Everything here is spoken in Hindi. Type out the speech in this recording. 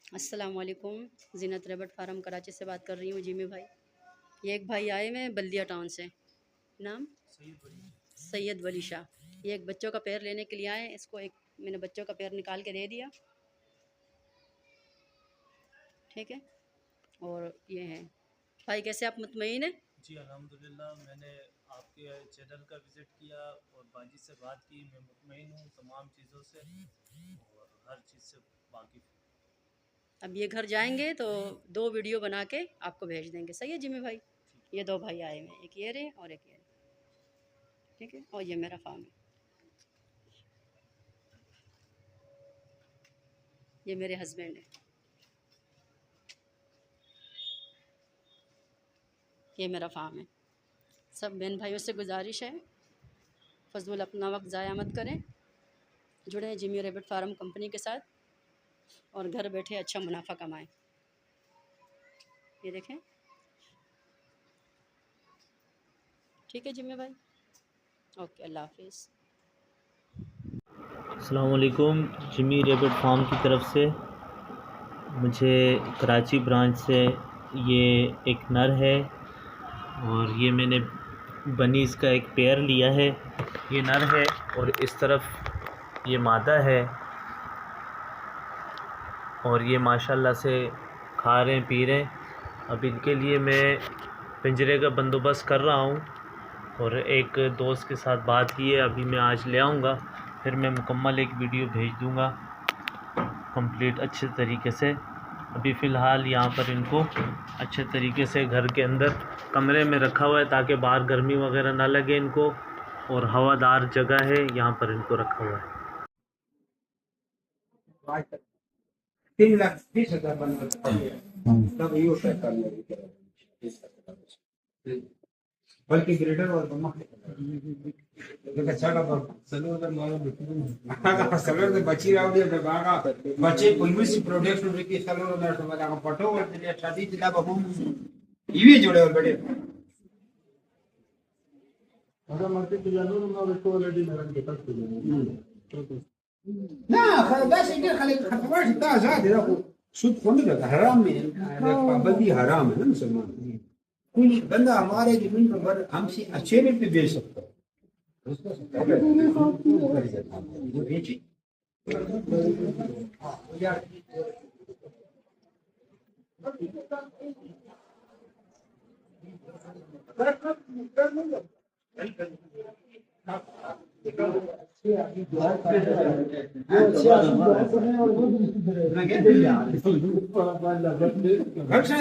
अस्सलाम वालेकुम। ज़ीनत रैबिट फार्म कराची से बात कर रही हूँ जिमी भाई। ये एक भाई आए हुए हैं बल्दिया टाउन से, नाम सैयद वली शाह। ये एक बच्चों का पैर लेने के लिए आए। इसको एक मैंने बच्चों का पैर निकाल के दे दिया, ठीक है। और ये है भाई, कैसे आप मुतमईन हैं? जी अल्हम्दुलिल्लाह, मैंने आपके चैनल का विज़िट किया और बाजी से बात की। मैं मुतमईन हूँ तमाम चीज़ों से और हर चीज़ से वाकिफ़ हूँ। अब ये घर जाएंगे तो 2 वीडियो बना के आपको भेज देंगे, सही है जिमी भाई। ये 2 भाई आए हुए हैं, एक ये रहे और एक ये रहे, ठीक है। और ये मेरा फार्म है, ये मेरे हस्बैंड है, ये मेरा फार्म है। सब बहन भाइयों से गुजारिश है, फजूल अपना वक्त ज़ाया मत करें, जुड़े जिमी रैबिट फार्म कंपनी के साथ और घर बैठे अच्छा मुनाफा कमाएं। ये देखें, ठीक है जिम्मे भाई। ओके, अल्लाह हाफिज़। अस्सलाम वालेकुम। जिमी रैबिट फार्म की तरफ से मुझे कराची ब्रांच से ये एक नर है और ये मैंने बनीज़ का एक पेयर लिया है। ये नर है और इस तरफ ये मादा है और ये माशाल्लाह से खा रहे हैं पी रहे हैं। अब इनके लिए मैं पिंजरे का बंदोबस्त कर रहा हूँ और एक दोस्त के साथ बात की है, अभी मैं आज ले आऊँगा, फिर मैं मुकम्मल एक वीडियो भेज दूँगा कंप्लीट अच्छे तरीके से। अभी फ़िलहाल यहाँ पर इनको अच्छे तरीके से घर के अंदर कमरे में रखा हुआ है ताकि बाहर गर्मी वगैरह ना लगे इनको, और हवादार जगह है यहाँ पर इनको रखा हुआ है। 3,20,000 बनता है तब ये होता है बल्कि ग्रेडर और बम्मा देखा छाड़ा पर सलोर का मारो सलोर के बची रहा हो जब बागा बच्चे कोई सी प्रोडक्ट के सलोर में तो बता पटो और तेरी शादी जिला बहू ये जोड़े और बड़े अगर मार्केट में जानो ना उसको ऑलरेडी नरम के तक ना बस इधर खाली खतवा सीधा आजाद है देखो सुद कौन देता हराम में पाबंदी हराम है ना मुसलमान। कोई बंदा हमारे जमीन पर हमसे अच्छे रेट पे बेच सकता है उसका वो बेचे घर से